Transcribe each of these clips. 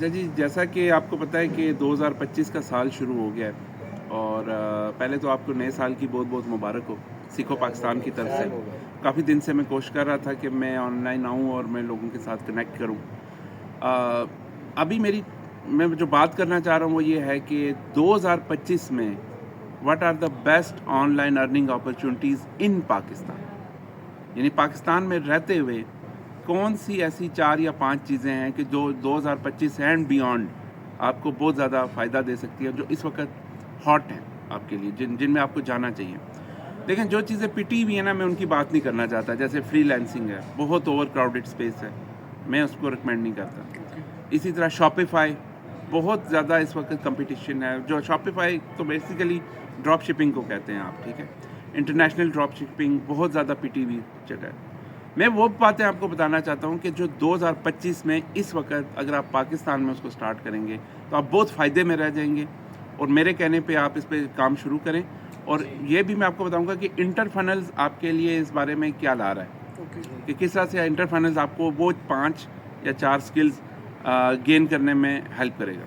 جی جیسا کہ آپ کو پتہ ہے کہ 2025 کا سال شروع ہو گیا ہے اور پہلے تو آپ کو نئے سال کی بہت بہت مبارک ہو سکھوں پاکستان کی طرف سے. کافی دن سے میں کوشش کر رہا تھا کہ میں آن لائن آؤں اور میں لوگوں کے ساتھ کنیکٹ کروں. ابھی میں جو بات کرنا چاہ رہا ہوں وہ یہ ہے کہ 2025 میں what are the best online earning opportunities in Pakistan. یعنی پاکستان میں رہتے ہوئے کون سی ایسی 4 یا 5 چیزیں ہیں کہ جو 2025 اینڈ بیونڈ آپ کو بہت زیادہ فائدہ دے سکتی ہیں، جو اس وقت ہاٹ ہیں آپ کے لیے، جن میں آپ کو جانا چاہیے. لیکن جو چیزیں پٹی ہوئی ہیں نا، میں ان کی بات نہیں کرنا چاہتا. جیسے فری لینسنگ ہے، بہت اوور کراؤڈڈ اسپیس ہے، میں اس کو ریکمینڈ نہیں کرتا. اسی طرح شاپیفائی، بہت زیادہ اس وقت کمپٹیشن ہے. جو شاپیفائی تو بیسیکلی ڈراپ شپنگ کو کہتے ہیں آپ، ٹھیک ہے. انٹرنیشنل ڈراپ شپنگ بہت زیادہ پٹی ہوئی جگہ ہے. میں وہ باتیں آپ کو بتانا چاہتا ہوں کہ جو 2025 میں اس وقت اگر آپ پاکستان میں اس کو سٹارٹ کریں گے تو آپ بہت فائدے میں رہ جائیں گے. اور میرے کہنے پہ آپ اس پہ کام شروع کریں. اور یہ بھی میں آپ کو بتاؤں گا کہ انٹر فنلز آپ کے لیے اس بارے میں کیا لا رہا ہے کہ کس طرح سے انٹر فنلز آپ کو وہ 5 یا 4 سکلز گین کرنے میں ہیلپ کرے گا.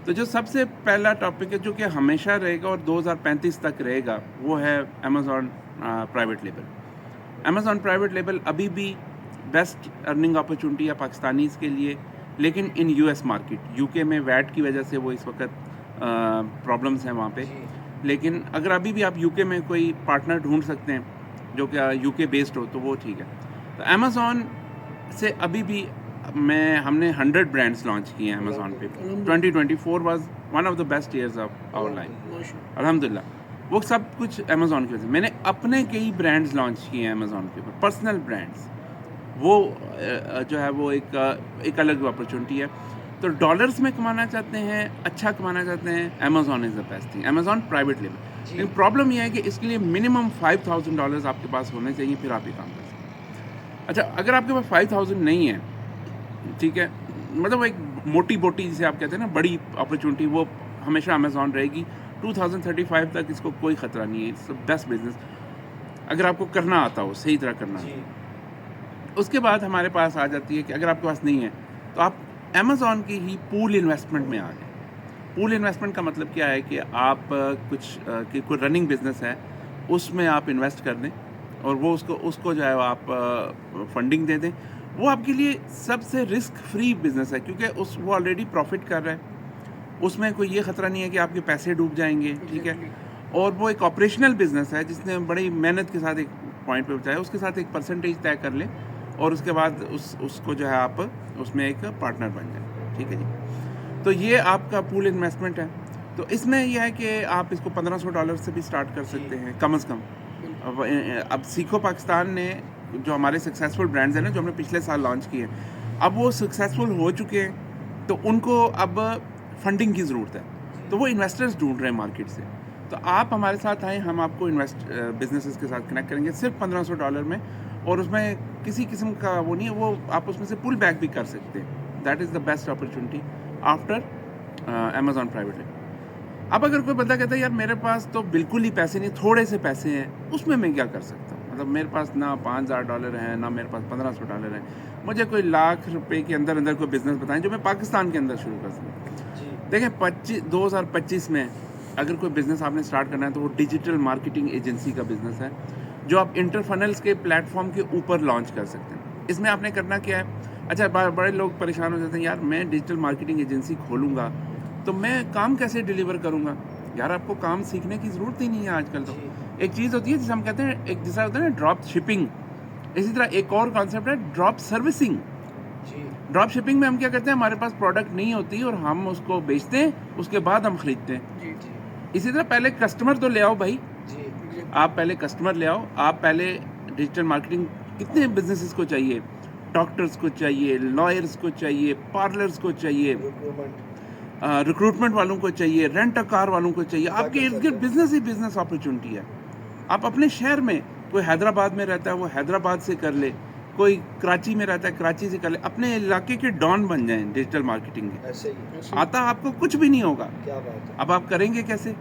تو جو سب سے پہلا ٹاپک ہے جو کہ ہمیشہ رہے گا اور 2035 تک رہے گا، وہ ہے Amazon private label. Amazon private label ابھی بھی بیسٹ ارننگ اپرچونٹی ہے پاکستانیز کے لیے، لیکن ان یو ایس مارکیٹ، یو کے میں ویٹ کی وجہ سے وہ اس وقت پرابلمس ہیں وہاں پہ. لیکن اگر ابھی بھی آپ یو کے میں کوئی پارٹنر ڈھونڈ سکتے ہیں جو کہ یو کے بیسڈ ہو تو وہ ٹھیک ہے. تو امیزون سے ابھی بھی ہم نے 100 برانڈس لانچ کیے ہیں امیزون پہ. 2024 was one of the best years of our life, الحمدللہ. وہ سب کچھ امیزون کی وجہ سے. میں نے اپنے کئی برانڈز لانچ کیے ہیں امیزون کے اوپر، پرسنل برانڈز. وہ جو ہے وہ ایک الگ اپرچونٹی ہے. تو ڈالرز میں کمانا چاہتے ہیں، اچھا کمانا چاہتے ہیں، Amazon is the best thing. Amazon private label. لیکن پرابلم یہ ہے کہ اس کے لیے منیمم $5,000 آپ کے پاس ہونے چاہیے، پھر آپ یہ کام کر سکتے ہیں. اچھا اگر آپ کے پاس 5,000 نہیں ہے، ٹھیک ہے، مطلب ایک موٹی بوٹی جسے آپ کہتے ہیں نا، بڑی اپرچونٹی، وہ ہمیشہ امیزون رہے گی. 2035 تک اس کو کوئی خطرہ نہیں ہے. اٹس بیسٹ بزنس اگر آپ کو کرنا آتا ہو، صحیح طرح کرنا آتا ہو. اس کے بعد ہمارے پاس آ جاتی ہے کہ اگر آپ کے پاس نہیں ہے تو آپ امیزون کی ہی پول انویسٹمنٹ میں آ گئے. پول انویسٹمنٹ کا مطلب کیا ہے کہ آپ کوئی رننگ بزنس ہے اس میں آپ انویسٹ کر دیں اور وہ اس کو جو ہے آپ فنڈنگ دے دیں. وہ آپ کے لیے سب سے رسک فری بزنس ہے، کیونکہ وہ آلریڈی پروفٹ کر رہا ہے. اس میں کوئی یہ خطرہ نہیں ہے کہ آپ کے پیسے ڈوب جائیں گے، ٹھیک ہے. اور وہ ایک آپریشنل بزنس ہے جس نے بڑی محنت کے ساتھ ایک پوائنٹ پہ پہنچایا. اس کے ساتھ ایک پرسنٹیج طے کر لیں اور اس کے بعد اس کو جو ہے آپ اس میں ایک پارٹنر بن جائیں، ٹھیک ہے جی. تو یہ آپ کا پول انویسٹمنٹ ہے. تو اس میں یہ ہے کہ آپ اس کو $1,500 سے بھی سٹارٹ کر سکتے ہیں کم از کم. اب سیکھو پاکستان نے جو ہمارے سکسیزفل برانڈز ہیں نا، جو ہم نے پچھلے سال لانچ کیے، اب وہ سکسیزفل ہو چکے ہیں تو ان کو اب فنڈنگ کی ضرورت ہے. تو وہ انویسٹرز ڈھونڈ رہے ہیں مارکیٹ سے. تو آپ ہمارے ساتھ آئیں، ہم آپ کو بزنسز کے ساتھ کنیکٹ کریں گے صرف $1,500 میں. اور اس میں کسی قسم کا وہ نہیں ہے، وہ آپ اس میں سے پل بیک بھی کر سکتے ہیں. That is the best opportunity after Amazon private label. اب اگر کوئی بندہ کہتا ہے یار میرے پاس تو بالکل ہی پیسے نہیں، تھوڑے سے پیسے ہیں، اس میں کیا کر سکتا ہوں؟ مطلب میرے پاس نہ $5,000 ہیں، نہ میرے پاس $1,500 ہیں. مجھے کوئی $1,00,000 کے اندر کوئی بزنس بتائیں جو میں پاکستان کے اندر شروع کر سکوں. دیکھیں 2025 میں اگر کوئی بزنس آپ نے سٹارٹ کرنا ہے تو وہ ڈیجیٹل مارکیٹنگ ایجنسی کا بزنس ہے جو آپ انٹر فنلز کے پلیٹ فارم کے اوپر لانچ کر سکتے ہیں. اس میں آپ نے کرنا کیا ہے؟ اچھا بڑے لوگ پریشان ہو جاتے ہیں، یار میں ڈیجیٹل مارکیٹنگ ایجنسی کھولوں گا تو میں کام کیسے ڈیلیور کروں گا؟ یار آپ کو کام سیکھنے کی ضرورت ہی نہیں ہے آج کل. تو ایک چیز ہوتی ہے جسے ہم کہتے ہیں، ایک جیسا ہوتا ہے نا ڈراپ شپنگ. اسی طرح ایک اور کانسیپٹ ہے ڈراپ سروسنگ. ڈراپ شپنگ میں ہم کیا کرتے ہیں، ہمارے پاس پروڈکٹ نہیں ہوتی اور ہم اس کو بیچتے ہیں، اس کے بعد ہم خریدتے ہیں. اسی طرح پہلے کسٹمر تو لے آؤ بھائی. آپ پہلے کسٹمر لے آؤ. آپ پہلے ڈیجیٹل مارکیٹنگ کتنے بزنسز کو چاہیے، ڈاکٹرز کو چاہیے، لائرز کو چاہیے، پارلرز کو چاہیے، ریکروٹمنٹ والوں کو چاہیے، رینٹ کار والوں کو چاہیے. آپ کے ارد گرد بزنس ہی بزنس اپرچونٹی ہے. آپ اپنے شہر میں، کوئی حیدرآباد میں رہتا ہے وہ حیدرآباد سے کر لے، کوئی کراچی میں رہتا ہے کراچی سے کر لے. اپنے علاقے کے ڈان بن جائیں ڈیجیٹل مارکیٹنگ کے. آتا آپ کو کچھ بھی نہیں ہوگا. اب آپ کریں گے کیسے؟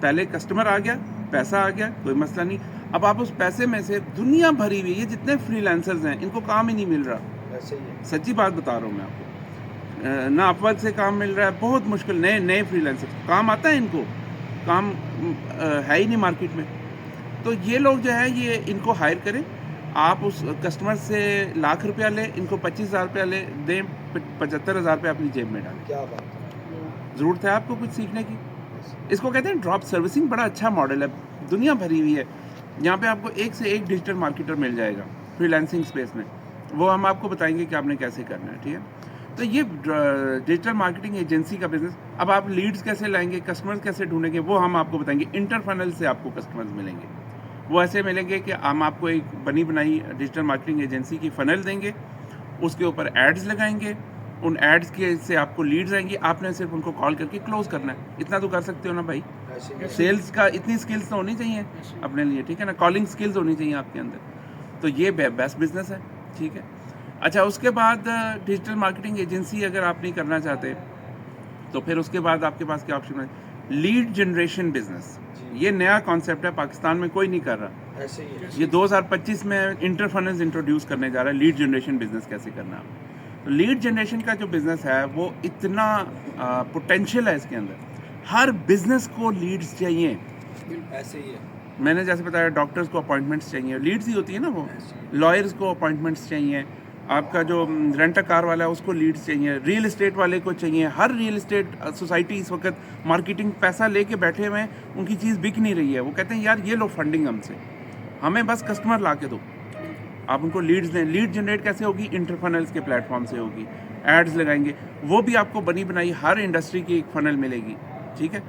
پہلے کسٹمر آ گیا، پیسہ آ گیا، کوئی مسئلہ نہیں. اب آپ اس پیسے میں سے دنیا بھری ہوئی، یہ جتنے فری لانسرز ہیں ان کو کام ہی نہیں مل رہا. سچی بات بتا رہا ہوں میں آپ کو. نہ اپورک سے کام مل رہا ہے, بہت مشکل. نئے فری لانسر کام آتا ہے, ان کو کام ہے ہی نہیں مارکیٹ میں. تو یہ لوگ جو ہے یہ ان کو ہائر کریں. آپ اس کسٹمر سے ₹1,00,000 لیں, ان کو ₹25,000 لیں, دیں, ₹75,000 اپنی جیب میں ڈالیں. کیا بات ہے. ضرورت ہے آپ کو کچھ سیکھنے کی. اس کو کہتے ہیں ڈراپ سروسنگ. بڑا اچھا ماڈل ہے, دنیا بھری ہوئی ہے. یہاں پہ آپ کو ایک سے ایک ڈیجیٹل مارکیٹر مل جائے گا فری لانسنگ اسپیس میں. وہ ہم آپ کو بتائیں گے کہ آپ نے کیسے کرنا ہے. ٹھیک ہے, تو یہ ڈیجیٹل مارکیٹنگ ایجنسی کا بزنس. اب آپ لیڈز کیسے لائیں گے, کسٹمرز کیسے ڈھونڈیں گے, وہ ہم آپ کو بتائیں گے. انٹر فنل سے آپ کو کسٹمرز ملیں گے. وہ ایسے ملیں گے کہ ہم آپ کو ایک بنی بنائی ڈیجیٹل مارکیٹنگ ایجنسی کی فنل دیں گے, اس کے اوپر ایڈز لگائیں گے. ان ایڈز کے سے آپ کو لیڈز آئیں گی, آپ نے صرف ان کو کال کر کے کلوز کرنا ہے. اتنا تو کر سکتے ہو نا بھائی. سیلز کا اتنی سکلز تو ہونی چاہیے اپنے لیے, ٹھیک ہے نا, کالنگ سکلز ہونی چاہیے آپ کے اندر. تو یہ بیسٹ بزنس ہے. ٹھیک ہے, اچھا اس کے بعد ڈیجیٹل مارکیٹنگ ایجنسی اگر آپ نہیں کرنا چاہتے تو پھر اس کے بعد آپ کے پاس کیا آپشن ہے, لیڈ جنریشن بزنس. یہ نیا کانسیپٹ ہے, پاکستان میں کوئی نہیں کر رہا. یہ 2025 میں انٹر فنلز انٹروڈیوس کرنے جا رہا ہے, لیڈ جنریشن بزنس کیسے کرنا ہے. تو لیڈ جنریشن کا جو بزنس ہے وہ اتنا پوٹینشیل ہے اس کے اندر. ہر بزنس کو لیڈز چاہیے. ایسے ہی ہے. میں نے جیسے بتایا ڈاکٹرز کو اپوائنٹمنٹس چاہیے, لیڈز ہی ہوتی ہے نا وہ. لائرز کو اپوائنٹمنٹس چاہیے. آپ کا جو رینٹ کار والا ہے اس کو لیڈز چاہیے. ریئل اسٹیٹ والے کو چاہیے. ہر ریئل اسٹیٹ سوسائٹی اس وقت مارکیٹنگ پیسہ لے کے بیٹھے ہوئے ہیں, ان کی چیز بک نہیں رہی ہے. وہ کہتے ہیں یار یہ لو فنڈنگ ہم سے, ہمیں بس کسٹمر لا کے دو. آپ ان کو لیڈز دیں. لیڈ جنریٹ کیسے ہوگی, انٹر فنلز کے پلیٹ فارم سے ہوگی. ایڈز لگائیں گے, وہ بھی آپ کو بنی بنائی ہر انڈسٹری کی ایک فنل ملے گی. ٹھیک ہے,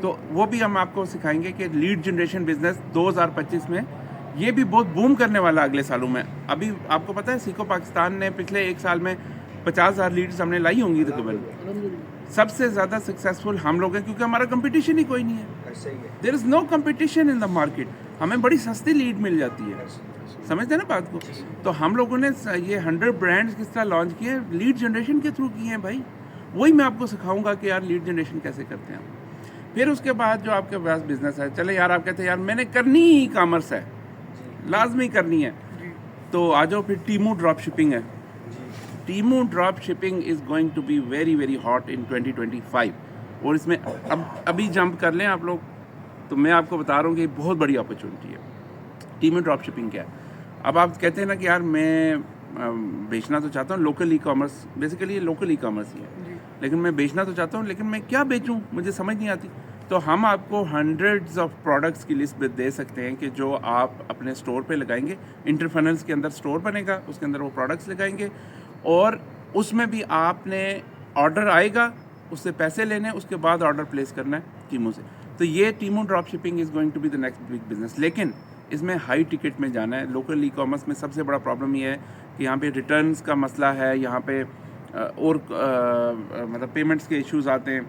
تو وہ بھی ہم آپ کو سکھائیں گے کہ لیڈ جنریشن بزنس 2025 میں یہ بھی بہت بوم کرنے والا اگلے سالوں میں. ابھی آپ کو پتہ ہے سیکو پاکستان نے پچھلے ایک سال میں 50,000 لیڈز ہم نے لائی ہوں گی تقریباً. سب سے زیادہ سکسیزفل ہم لوگ ہیں کیونکہ ہمارا کمپٹیشن ہی کوئی نہیں ہے. دیر از نو کمپٹیشن ان دا مارکیٹ. ہمیں بڑی سستی لیڈ مل جاتی ہے. سمجھتے ہیں نا بات کو. تو ہم لوگوں نے یہ 100 برانڈز کس طرح لانچ کیے, لیڈ جنریشن کے تھرو کیے ہیں بھائی. وہی میں آپ کو سکھاؤں گا کہ یار لیڈ جنریشن کیسے کرتے ہیں. پھر اس کے بعد جو آپ کے پاس بزنس ہے, چلے یار آپ کہتے ہیں یار میں نے کرنی ہی کامرس ہے, لازمی کرنی ہے, تو آ جاؤ پھر ٹیمو ڈراپ شپنگ ہے. Temu drop shipping is going to be very very hot in 2025. اور اس میں ابھی جمپ کر لیں آپ لوگ, تو میں آپ کو بتا رہا ہوں کہ یہ بہت بڑی اپرچونٹی ہے. ٹیمو ڈراپ شپنگ کیا ہے. اب آپ کہتے ہیں نا کہ یار میں بیچنا تو چاہتا ہوں لوکل ای کامرس, بیسیکلی یہ لوکل ای کامرس ہی ہے, لیکن میں بیچنا تو چاہتا ہوں لیکن میں کیا بیچوں, مجھے سمجھ نہیں آتی. تو ہم آپ کو ہنڈریڈز آف پروڈکٹس کی لسٹ دے سکتے ہیں کہ جو آپ اپنے اسٹور پہ لگائیں گے. انٹر فنلز کے اندر اسٹور بنے گا, اس کے اندر وہ پروڈکٹس لگائیں گے, اور اس میں بھی آپ نے آرڈر آئے گا, اس سے پیسے لینے, اس کے بعد آرڈر پلیس کرنا ہے ٹیمو سے. تو یہ Temu drop shipping is going to be the next big business. لیکن اس میں ہائی ٹکٹ میں جانا ہے. لوکل ای کامرس میں سب سے بڑا پرابلم یہ ہے کہ یہاں پہ ریٹرنز کا مسئلہ ہے, یہاں پہ اور مطلب پیمنٹس کے ایشوز آتے ہیں,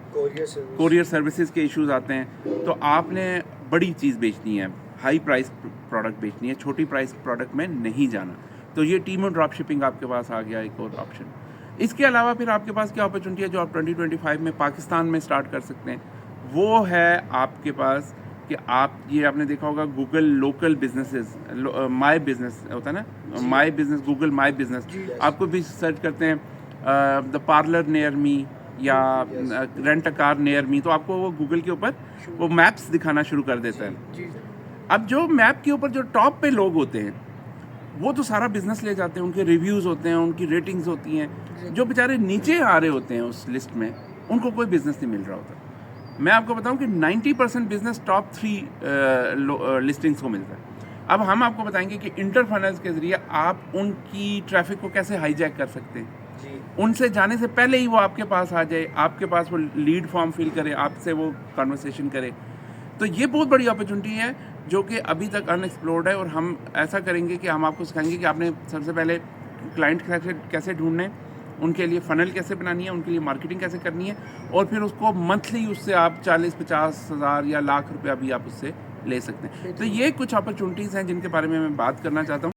کوریئر سروسز کے ایشوز آتے ہیں. تو آپ نے بڑی چیز بیچنی ہے, ہائی پرائز پروڈکٹ بیچنی ہے, چھوٹی پرائز پروڈکٹ میں نہیں جانا. تو یہ ٹیمو ڈراپ شپنگ آپ کے پاس آ گیا ایک اور آپشن. اس کے علاوہ پھر آپ کے پاس کیا اپرچونٹی ہے جو آپ 2025 میں پاکستان میں اسٹارٹ کر سکتے ہیں. وہ ہے آپ کے پاس کہ آپ یہ آپ نے دیکھا ہوگا Google local businesses, my business ہوتا ہے نا, my business, Google my business. آپ کو بھی سرچ کرتے ہیں دا پارلر نیئر می یا رینٹ اے کار نیئر می, تو آپ کو وہ گوگل کے اوپر وہ میپس دکھانا شروع کر دیتا ہے. اب جو میپ کے اوپر جو ٹاپ پہ لوگ ہوتے ہیں وہ تو سارا بزنس لے جاتے ہیں, ان کے ریویوز ہوتے ہیں, ان کی ریٹنگز ہوتی ہیں. جو بیچارے نیچے آ رہے ہوتے ہیں اس لسٹ میں, ان کو کوئی بزنس نہیں مل رہا ہوتا. میں آپ کو بتاؤں کہ 90% بزنس ٹاپ 3 لسٹنگس کو ملتا ہے. اب ہم آپ کو بتائیں گے کہ انٹر فنلز کے ذریعے آپ ان کی ٹریفک کو کیسے ہائی جیک کر سکتے ہیں. ان سے جانے سے پہلے ہی وہ آپ کے پاس آ جائے, آپ کے پاس وہ لیڈ فارم فل کرے, آپ سے وہ کانورسیشن کرے. تو یہ بہت بڑی اپرچونٹی ہے جو کہ ابھی تک ان ایکسپلورڈ ہے. اور ہم ایسا کریں گے کہ ہم آپ کو سکھائیں گے کہ آپ نے سب سے پہلے کلائنٹ کیسے ڈھونڈنے, ان کے لیے فنل کیسے بنانی ہے, ان کے لیے مارکیٹنگ کیسے کرنی ہے, اور پھر اس کو منتھلی اس سے آپ 40-50 ہزار یا ₹1,00,000 بھی آپ اس سے لے سکتے ہیں. تو یہ کچھ اپرچونٹیز ہیں جن کے بارے میں بات کرنا چاہتا ہوں.